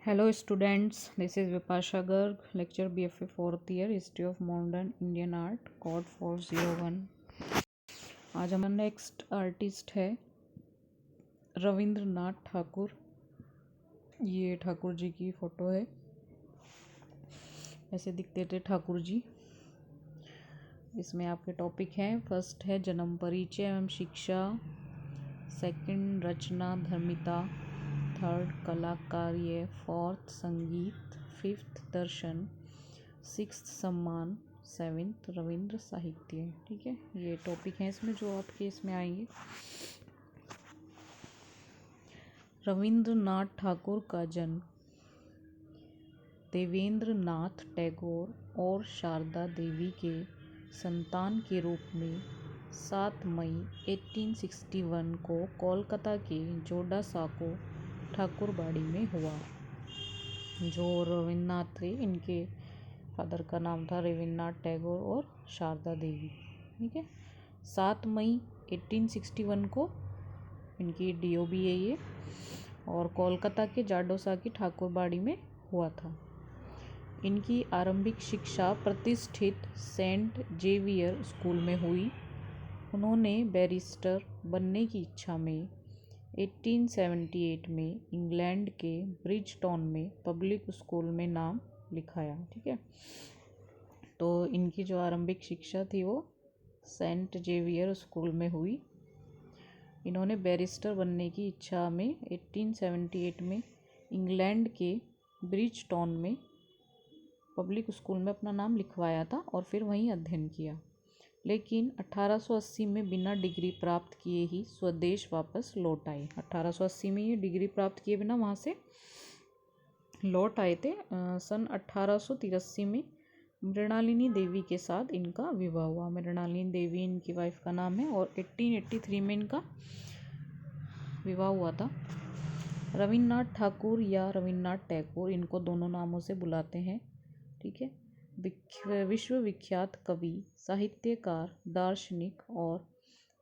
Hello students, this is Vipasha Garg, lecture BFA 4th year, History of Modern Indian Art, Code 401। आज हमारा next artist है रविंद्रनाथ ठाकुर। ये ठाकुर जी की photo है, ऐसे दिखते थे ठाकुर जी। इसमें आपके टॉपिक हैं, फर्स्ट है जन्म परिचय एवं शिक्षा, सेकंड रचना धर्मिता, थर्ड कला कार्य, फोर्थ संगीत, फिफ्थ दर्शन, सिक्स्थ सम्मान, सेवेंथ रविंद्र साहित्य। ठीक है, ये टॉपिक हैं इसमें जो आपके इसमें आएंगे। रविंद्रनाथ ठाकुर का जन्म देवेंद्र नाथ टैगोर और शारदा देवी के संतान के रूप में 7 मई 1861 को कोलकाता के जोड़ा साको ठाकुरबाड़ी में हुआ। जो रविन्द्रनाथ थे, इनके फादर का नाम था रविन्द्रनाथ टैगोर और शारदा देवी। ठीक है, 7 मई 1861 को इनकी DOB है ये, और कोलकाता के जाडोसा की ठाकुरबाड़ी में हुआ था। इनकी आरंभिक शिक्षा प्रतिष्ठित सेंट जेवियर स्कूल में हुई। उन्होंने बैरिस्टर बनने की इच्छा में 1878 में इंग्लैंड के ब्रिजटॉन में पब्लिक स्कूल में नाम लिखाया। ठीक है, तो इनकी जो आरंभिक शिक्षा थी वो सेंट जेवियर स्कूल में हुई। इन्होंने बैरिस्टर बनने की इच्छा में 1878 में इंग्लैंड के ब्रिजटॉन में पब्लिक स्कूल में अपना नाम लिखवाया था और फिर वहीं अध्ययन किया, लेकिन 1880 में बिना डिग्री प्राप्त किए ही स्वदेश वापस लौट आए। 1880 में ये डिग्री प्राप्त किए बिना वहाँ से लौट आए थे। सन 1883 में मृणालिनी देवी के साथ इनका विवाह हुआ। मृणालिनी देवी इनकी वाइफ का नाम है, और 1883 में इनका विवाह हुआ था। रविन्द्रनाथ ठाकुर या रविन्द्रनाथ टैगोर, इनको दोनों नामों से बुलाते हैं। ठीक है, विश्वविख्यात कवि, साहित्यकार, दार्शनिक और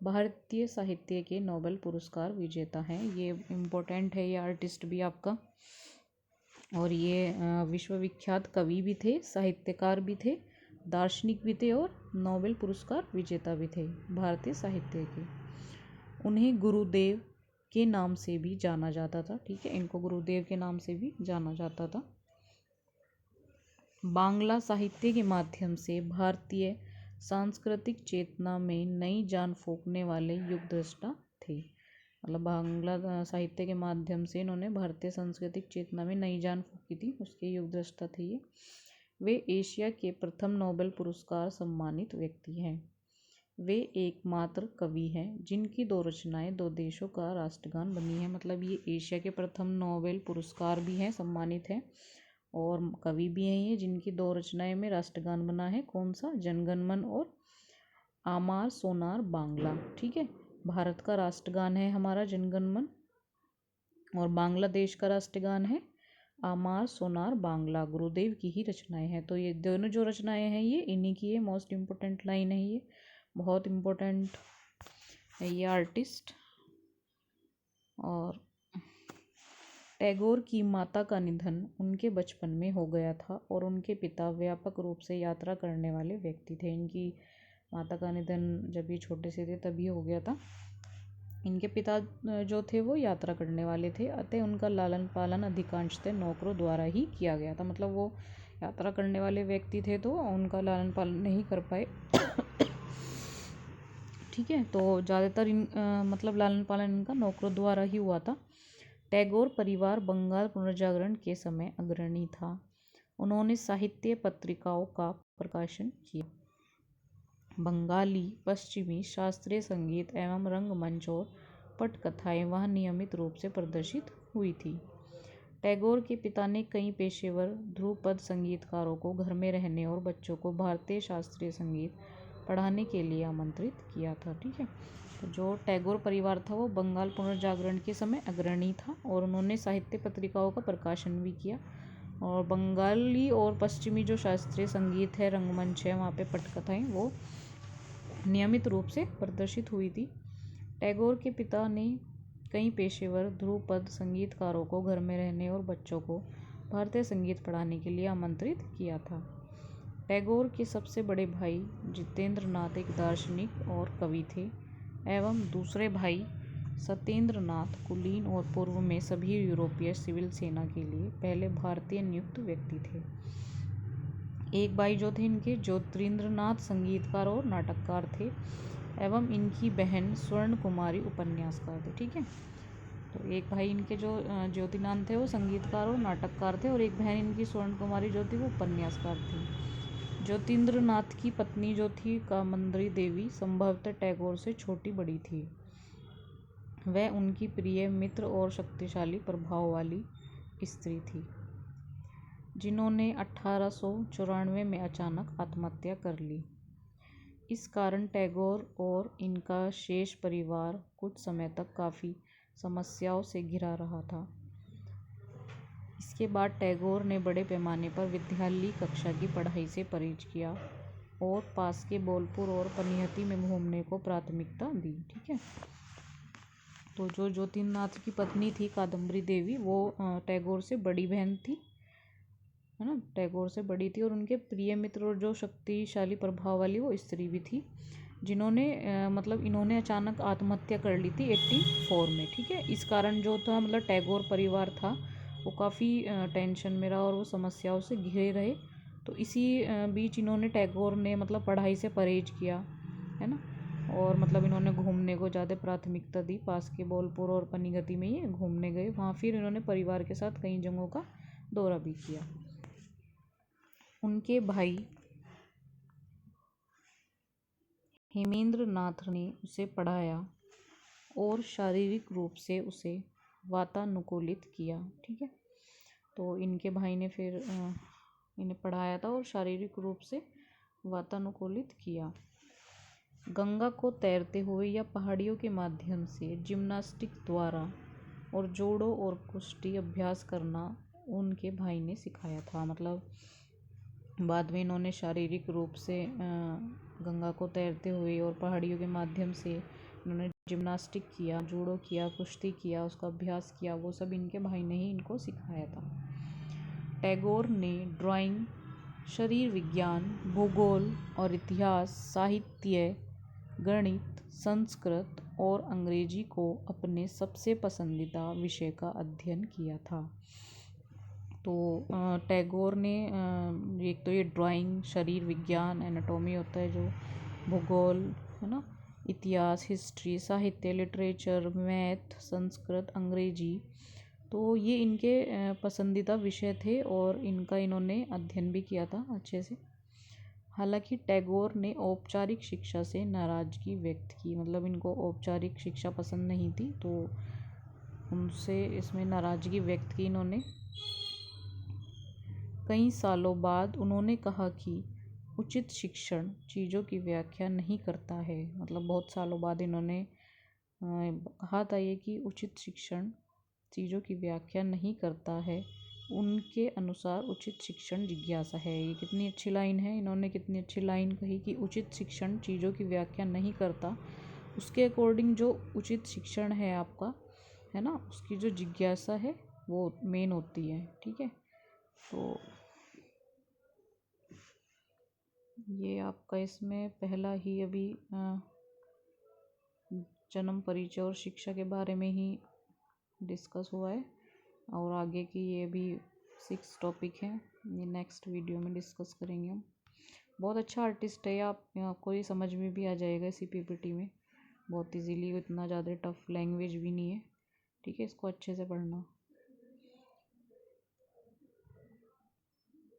भारतीय साहित्य के नोबेल पुरस्कार विजेता हैं। ये इम्पोर्टेंट है, ये आर्टिस्ट भी आपका। और ये विश्वविख्यात कवि भी थे, साहित्यकार भी थे, दार्शनिक भी थे और नोबेल पुरस्कार विजेता भी थे भारतीय साहित्य के। उन्हें गुरुदेव के नाम से भी जाना जाता था। ठीक है, इनको गुरुदेव के नाम से भी जाना जाता था। बांग्ला साहित्य के माध्यम से भारतीय सांस्कृतिक चेतना में नई जान फूंकने वाले युगदृष्टा थे। मतलब बांग्ला साहित्य के माध्यम से इन्होंने भारतीय सांस्कृतिक चेतना में नई जान फूंकी थी, उसके युगदृष्टा थे ये। वे एशिया के प्रथम नोबेल पुरस्कार सम्मानित व्यक्ति हैं। वे एकमात्र कवि हैं जिनकी 2 रचनाएं 2 देशों का राष्ट्रगान बनी है। मतलब ये एशिया के प्रथम नोबेल पुरस्कार भी हैं, सम्मानित हैं, और कवि भी हैं ये जिनकी 2 रचनाएं में राष्ट्रगान बना है। कौन सा? जनगणमन और आमार सोनार बांग्ला। ठीक है, भारत का राष्ट्रगान है हमारा जनगणमन, और बांग्लादेश का राष्ट्रगान है आमार सोनार बांग्ला। गुरुदेव की ही रचनाएं हैं। तो ये दोनों जो रचनाएं हैं ये इन्हीं की है। मोस्ट इम्पोर्टेंट लाइन है ये, बहुत इम्पोर्टेंट है ये आर्टिस्ट। और टैगोर की माता का निधन उनके बचपन में हो गया था, और उनके पिता व्यापक रूप से यात्रा करने वाले व्यक्ति थे। इनकी माता का निधन जब ये छोटे से थे तभी हो गया था। इनके पिता जो थे वो यात्रा करने वाले थे, अतः उनका लालन पालन अधिकांशतः नौकरों द्वारा ही किया गया था। मतलब वो यात्रा करने वाले व्यक्ति थे तो उनका लालन पालन नहीं कर पाए। ठीक है, तो ज़्यादातर मतलब लालन पालन इनका नौकरों द्वारा ही हुआ था। टैगोर परिवार बंगाल पुनर्जागरण के समय अग्रणी था। उन्होंने साहित्य पत्रिकाओं का प्रकाशन किया। बंगाली, पश्चिमी, शास्त्रीय संगीत एवं रंगमंच और पटकथाएं वहाँ नियमित रूप से प्रदर्शित हुई थी। टैगोर के पिता ने कई पेशेवर ध्रुपद संगीतकारों को घर में रहने और बच्चों को भारतीय शास्त्रीय संगीत पढ़ाने के लिए आमंत्रित किया था। ठीक है, तो जो टैगोर परिवार था वो बंगाल पुनर्जागरण के समय अग्रणी था, और उन्होंने साहित्य पत्रिकाओं का प्रकाशन भी किया। और बंगाली और पश्चिमी जो शास्त्रीय संगीत है, रंगमंच है, वहाँ पे पटकथाएं वो नियमित रूप से प्रदर्शित हुई थी। टैगोर के पिता ने कई पेशेवर ध्रुपद संगीतकारों को घर में रहने और बच्चों को भारतीय संगीत पढ़ाने के लिए आमंत्रित किया था। टैगोर के सबसे बड़े भाई जितेंद्र नाथ एक दार्शनिक और कवि थे एवं दूसरे भाई सत्येंद्र नाथ कुलीन और पूर्व में सभी यूरोपीय सिविल सेना के लिए पहले भारतीय नियुक्त व्यक्ति थे। एक भाई जो थे इनके ज्योतिरिंद्र नाथ संगीतकार और नाटककार थे एवं इनकी बहन स्वर्ण कुमारी उपन्यासकार थे। ठीक है, तो एक भाई इनके जो ज्योतिनाथ थे वो संगीतकार और नाटककार थे और एक बहन इनकी स्वर्ण कुमारी जो थी वो उपन्यासकार थी। ज्योतिरिंद्र नाथ की पत्नी जो थी कामंदरी देवी संभवतः टैगोर से छोटी बड़ी थी। वह उनकी प्रिय मित्र और शक्तिशाली प्रभाव वाली स्त्री थी जिन्होंने 1894 में अचानक आत्महत्या कर ली। इस कारण टैगोर और इनका शेष परिवार कुछ समय तक काफ़ी समस्याओं से घिरा रहा था। इसके बाद टैगोर ने बड़े पैमाने पर विद्यालयी कक्षा की पढ़ाई से परहेज किया और पास के बोलपुर और पनिहती में घूमने को प्राथमिकता दी। ठीक है, तो जो ज्योतिनाथ की पत्नी थी कादम्बरी देवी वो टैगोर से बड़ी बहन थी, है ना, टैगोर से बड़ी थी और उनके प्रिय मित्र और जो शक्तिशाली प्रभाव वाली वो स्त्री भी थी जिन्होंने मतलब इन्होंने अचानक आत्महत्या कर ली थी 84 में। ठीक है, इस कारण जो था मतलब टैगोर परिवार था वो काफ़ी टेंशन में रहा और वो समस्याओं से घिरे रहे। तो इसी बीच इन्होंने टैगोर ने मतलब पढ़ाई से परहेज किया, है ना, और मतलब इन्होंने घूमने को ज़्यादा प्राथमिकता दी। पास के बोलपुर और पनिगति में ये घूमने गए, वहाँ फिर इन्होंने परिवार के साथ कई जगहों का दौरा भी किया। उनके भाई हेमेंद्र नाथ ने उसे पढ़ाया और शारीरिक रूप से उसे वातानुकूलित किया। ठीक है, तो इनके भाई ने फिर इन्हें पढ़ाया था और शारीरिक रूप से वातानुकूलित किया। गंगा को तैरते हुए या पहाड़ियों के माध्यम से जिम्नास्टिक द्वारा और जोड़ों और कुश्ती अभ्यास करना उनके भाई ने सिखाया था। मतलब बाद में इन्होंने शारीरिक रूप से गंगा को तैरते हुए और पहाड़ियों के माध्यम से इन्होंने जिम्नास्टिक किया, जूडो किया, कुश्ती किया, उसका अभ्यास किया, वो सब इनके भाई ने ही इनको सिखाया था। टैगोर ने ड्राइंग, शरीर विज्ञान, भूगोल और इतिहास, साहित्य, गणित, संस्कृत और अंग्रेजी को अपने सबसे पसंदीदा विषय का अध्ययन किया था। तो टैगोर ने एक तो ये ड्राइंग, शरीर विज्ञान, एनाटॉमी होता है जो, भूगोल, है ना, इतिहास, हिस्ट्री, साहित्य, लिटरेचर, मैथ, संस्कृत, अंग्रेजी, तो ये इनके पसंदीदा विषय थे और इनका इन्होंने अध्ययन भी किया था अच्छे से। हालांकि टैगोर ने औपचारिक शिक्षा से नाराज़गी व्यक्त की, मतलब इनको औपचारिक शिक्षा पसंद नहीं थी तो उनसे इसमें नाराज़गी व्यक्त की इन्होंने। कई सालों बाद उन्होंने कहा कि उचित शिक्षण चीज़ों की व्याख्या नहीं करता है। मतलब बहुत सालों बाद इन्होंने कहा था ये कि उचित शिक्षण चीज़ों की व्याख्या नहीं करता है, उनके अनुसार उचित शिक्षण जिज्ञासा है। ये कितनी अच्छी लाइन है, इन्होंने कितनी अच्छी लाइन कही कि उचित शिक्षण चीज़ों की व्याख्या नहीं करता, उसके अकॉर्डिंग जो उचित शिक्षण है आपका, है ना, उसकी जो जिज्ञासा है वो मेन होती है। ठीक है, तो ये आपका इसमें पहला ही अभी जन्म, परिचय और शिक्षा के बारे में ही डिस्कस हुआ है और आगे की ये भी 6 टॉपिक हैं, ये नेक्स्ट वीडियो में डिस्कस करेंगे हम। बहुत अच्छा आर्टिस्ट है, आपको ये समझ में भी आ जाएगा इसी पीपीटी में बहुत इजीली, इतना ज़्यादा टफ लैंग्वेज भी नहीं है। ठीक है, इसको अच्छे से पढ़ना।